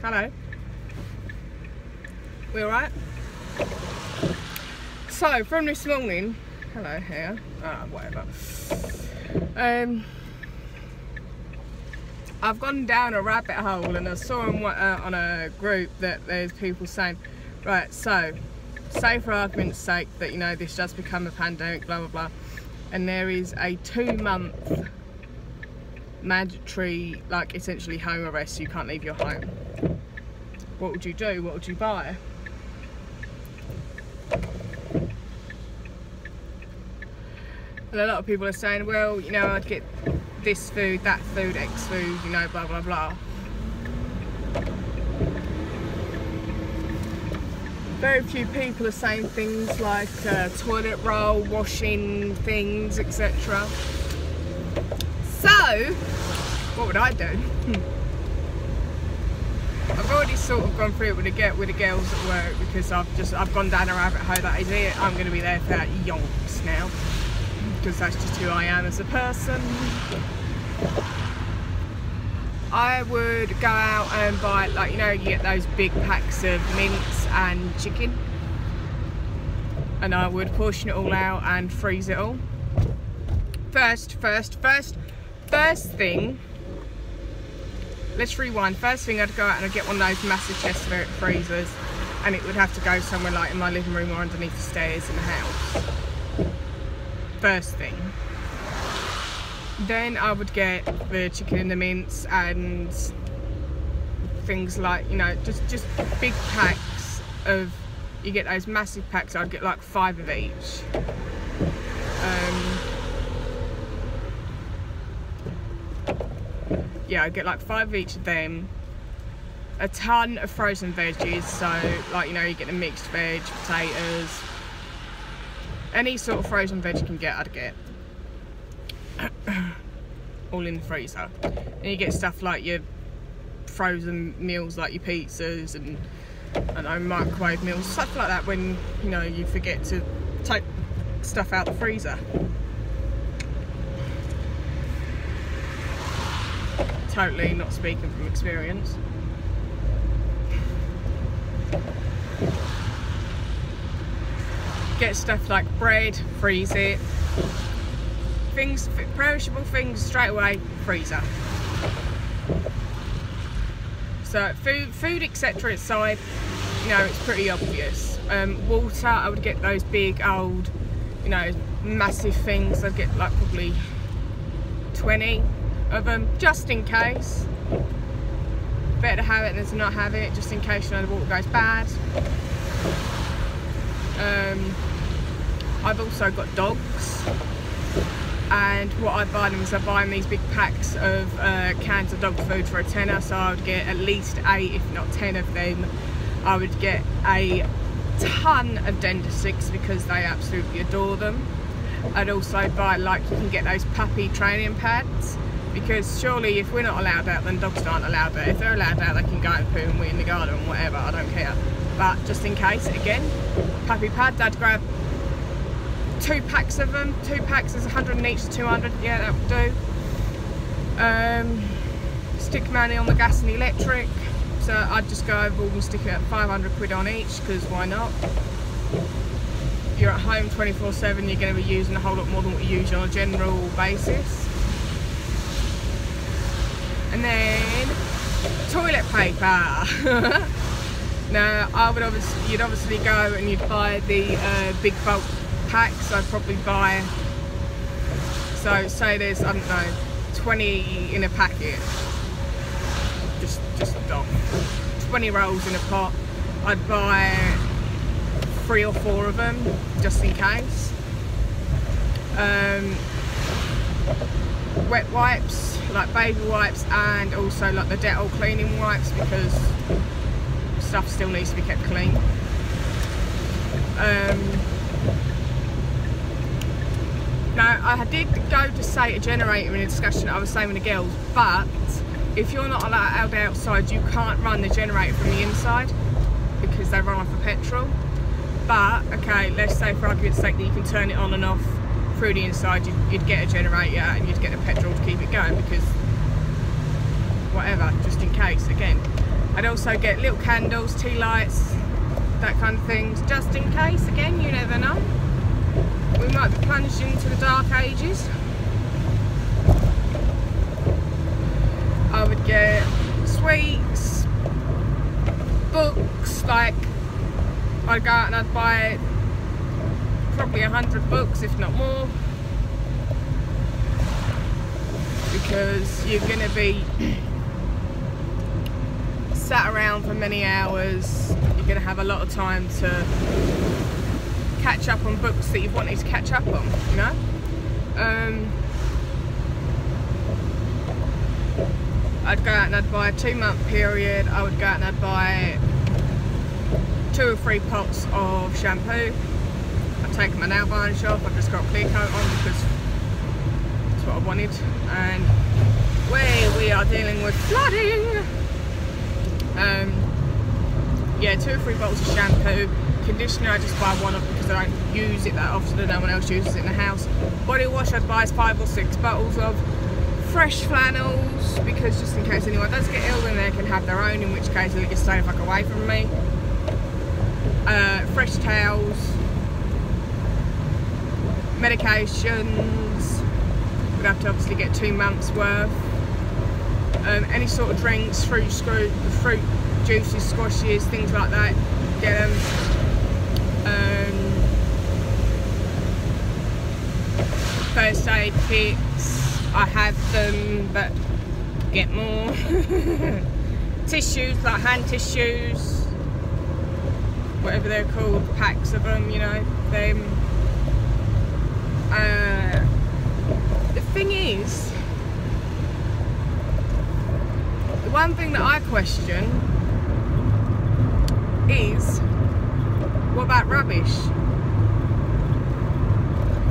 Hello. We alright? So, from this morning, hello here, whatever. I've gone down a rabbit hole and I saw on a group that there's people saying, right, so, say for argument's sake that, you know, this does become a pandemic, blah, blah, blah, and there is a 2-month mandatory, like, essentially home arrest, so you can't leave your home. What would you do? What would you buy? And a lot of people are saying, well, you know, I'd get this food, that food, X food, you know, blah, blah, blah. Very few people are saying things like toilet roll, washing things, etc. So, what would I do? I've already sort of gone through it with the girls at work because I've gone down a rabbit hole. That is it. I'm going to be there for yonks now because that's just who I am as a person. I would go out and buy, like, you know, you get those big packs of mince and chicken, and I would portion it all out and freeze it all. First thing, let's rewind. First thing, I'd go out and I'd get one of those massive chest freezers, and it would have to go somewhere like in my living room or underneath the stairs in the house. First thing. Then I would get the chicken and the mince and things like, you know, just big packs of, you get those massive packs. I'd get like 5 of each. Yeah, I'd get like 5 of each of them. A ton of frozen veggies, so like, you know, you get the mixed veg, potatoes, any sort of frozen veg you can get, I'd get. All in the freezer. And you get stuff like your frozen meals, like your pizzas and I know, microwave meals, stuff like that, when, you know, you forget to take stuff out the freezer. Totally not speaking from experience. Get stuff like bread, freeze it. Things, perishable things, straight away, freezer. So food etc. inside, you know, it's pretty obvious. Water, I would get those big old, you know, massive things. I'd get like probably 20 of them, just in case. Better to have it than to not have it, just in case, you know, the water goes bad. I've also got dogs, and what I buy them is I buy them these big packs of cans of dog food for a tenner, so I would get at least 8 if not 10 of them. I would get a ton of Denticics because they absolutely adore them. I'd also buy, like, you can get those puppy training pads, because surely if we're not allowed out, then dogs aren't allowed out. If they're allowed out, they can go and poo and wee in the garden and whatever, I don't care. But just in case, again, puppy pads, I'd grab 2 packs of them. 2 packs is 100 in each, so 200, yeah, that would do. Stick money on the gas and the electric, so I'd just go overboard and stick it at 500 quid on each, because why not? You're at home 24/7, you're going to be using a whole lot more than what you use on a general basis. And then toilet paper. Now, you'd obviously go and you'd buy the big bulk packs. I'd probably buy, so say there's, I don't know, 20 in a packet, just off, 20 rolls in a pot. I'd buy 3 or 4 of them, just in case. Wet wipes, like baby wipes, and also like the Dettol cleaning wipes, because stuff still needs to be kept clean. Now, I did go to say a generator in a discussion that I was saying with the girls, but if you're not allowed outside, you can't run the generator from the inside because they run off of petrol. But, okay, let's say for argument's sake that you can turn it on and off through the inside, you'd get a generator and you'd get the petrol to keep it going, because whatever, just in case, again. I'd also get little candles, tea lights, that kind of things, just in case. Again, you never know. We might be plunged into the dark ages. I would get sweets, books, like I'd go out and I'd buy probably 100 books, if not more, because you're going to be sat around for many hours. You're going to have a lot of time to catch up on books that you've wanted to catch up on, you know. I'd go out and I'd buy a 2-month period. I would go out and I'd buy 2 or 3 pots of shampoo. I'd take my nail varnish off. I've just got a clear coat on because that's what I wanted. And we are dealing with flooding. Yeah, 2 or 3 bottles of shampoo. Conditioner, I just buy one of because I don't use it that often and no one else uses it in the house. Body wash, I'd buy 5 or 6 bottles of. Fresh flannels, because just in case anyone does get ill, then they can have their own, in which case it'll just stay the fuck away from me. Fresh towels, medications, we'd have to obviously get 2 months worth. Any sort of drinks, fruit juices, squashes, things like that, get them. First aid kits, I have them, but get more. Tissues, like hand tissues, whatever they're called, packs of them, you know, them. The thing is, the one thing that I question is, what about rubbish?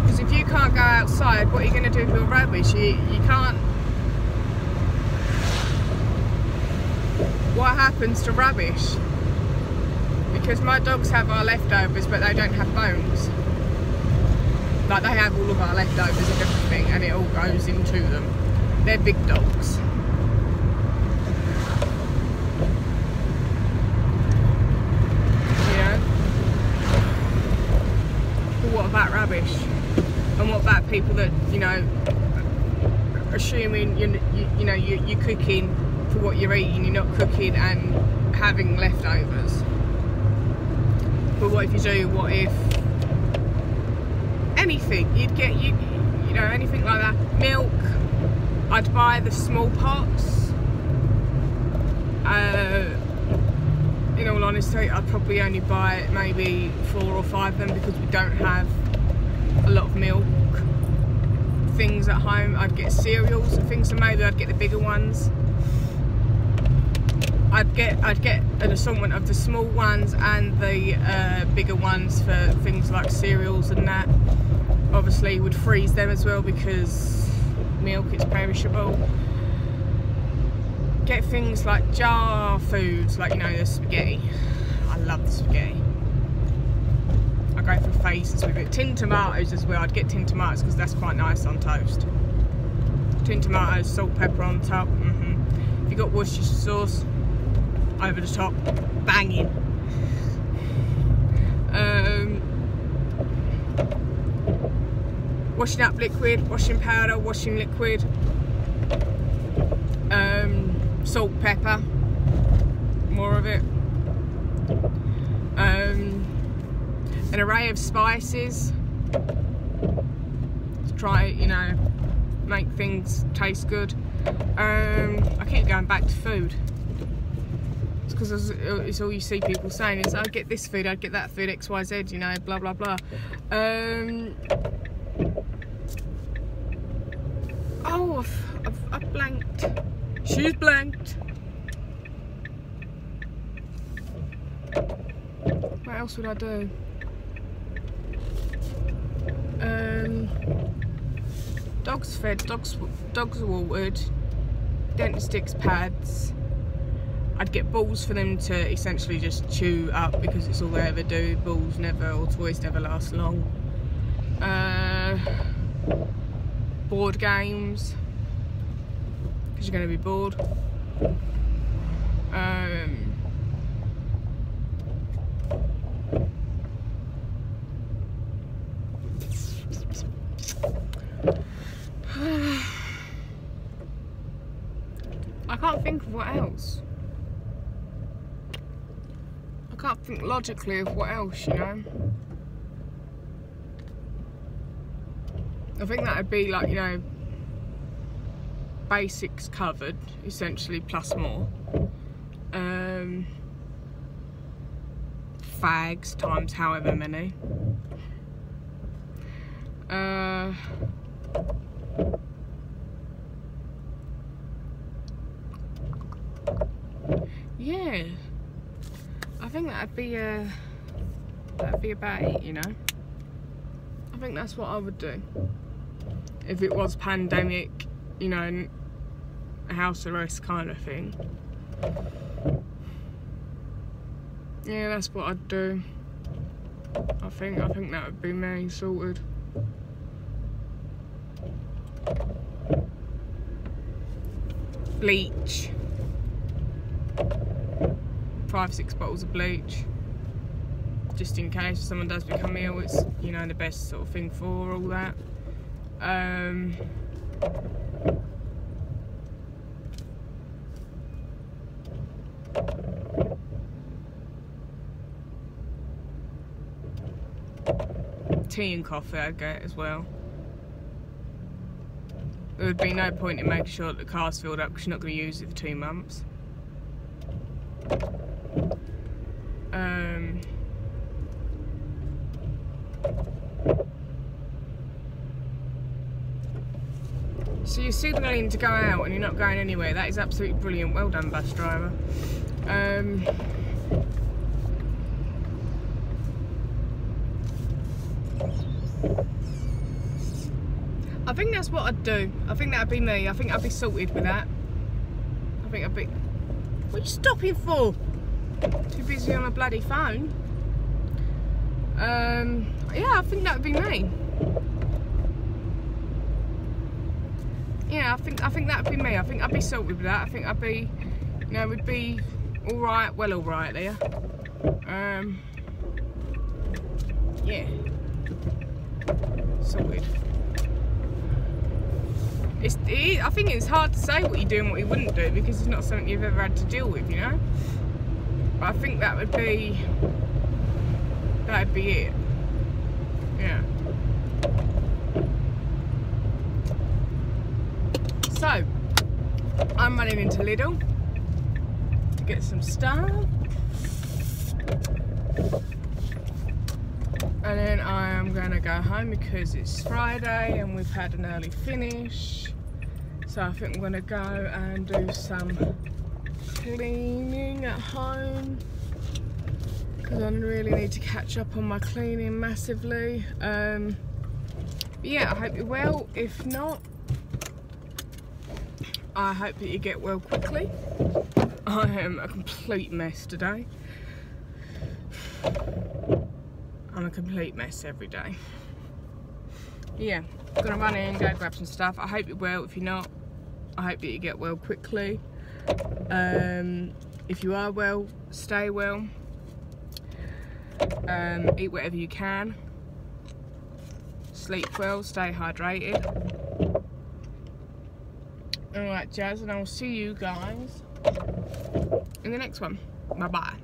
Because if you can't go outside, what are you going to do with your rubbish? You can't. What happens to rubbish? Because my dogs have our leftovers, but they don't have bones. Like, they have all of our leftovers and everything, and it all goes into them. They're big dogs. You know? But what about rubbish? And what about people that, you know, assuming you know you're cooking for what you're eating, you're not cooking and having leftovers. But what if you do? What if anything? You'd get you know, anything like that. Milk. I'd buy the small pots. In all honesty, I'd probably only buy maybe 4 or 5 of them because we don't have a lot of milk things at home. I'd get cereals and things, so maybe I'd get the bigger ones. I'd get an assortment of the small ones and the bigger ones for things like cereals and that. Obviously would freeze them as well because milk is perishable. Get things like jar foods, like, you know, the spaghetti. I love the spaghetti. I go for phases with it. Tin tomatoes as well. I'd get tin tomatoes because that's quite nice on toast. Tin tomatoes, salt, pepper on top. If you got Worcestershire sauce, over the top, banging. Washing up liquid, washing powder, washing liquid. Salt, pepper, more of it. An array of spices to try, you know, make things taste good. I keep going back to food. It's because it's all you see people saying is, I'd get this food, I'd get that food, X, Y, Z, you know, blah, blah, blah. Oh, I've blanked. She's blanked. What else would I do? Dogs fed, dogs watered, Dentastix pads. I'd get balls for them to essentially just chew up because it's all they ever do. Balls never, or toys never last long. Board games, because you're going to be bored. I can't think of what else. I can't think logically of what else, you know. I think that would be like, you know, basics covered, essentially, plus more. Fags times however many. Yeah, I think that'd be about it, you know. I think that's what I would do if it was pandemic, you know, house arrest kind of thing. Yeah, that's what I'd do. I think that would be me sorted. Bleach. 5-6 bottles of bleach, just in case someone does become ill. It's, you know, the best sort of thing for all that. Tea and coffee I'd get as well. There would be no point in making sure that the car's filled up because you're not going to use it for 2 months. So you're signaling to go out and you're not going anywhere. That is absolutely brilliant. Well done, bus driver. I think that's what I'd do. I think that'd be me. I think I'd be sorted with that. I think I'd be... What are you stopping for? Too busy on my bloody phone. Yeah, I think that would be me. Yeah, I think that would be me. I think I'd be sorted with that. I think I'd be, you know, would be all right. Well, all right there. Yeah, sorted. I think it's hard to say what you do and what you wouldn't do because it's not something you've ever had to deal with, you know. But I think that'd be it. Yeah. So I'm running into Lidl to get some stuff, and then I am gonna go home because it's Friday and we've had an early finish. So I think I'm gonna go and do some cleaning at home because I really need to catch up on my cleaning massively. Yeah, I hope you're well. If not, I hope that you get well quickly. I am a complete mess today. I'm a complete mess every day. Yeah, I'm gonna run in, go grab some stuff. I hope you're well. If you're not, I hope that you get well quickly. If you are well, stay well. Eat whatever you can. Sleep well, stay hydrated. Alright, Jazz, and I will see you guys in the next one. Bye bye.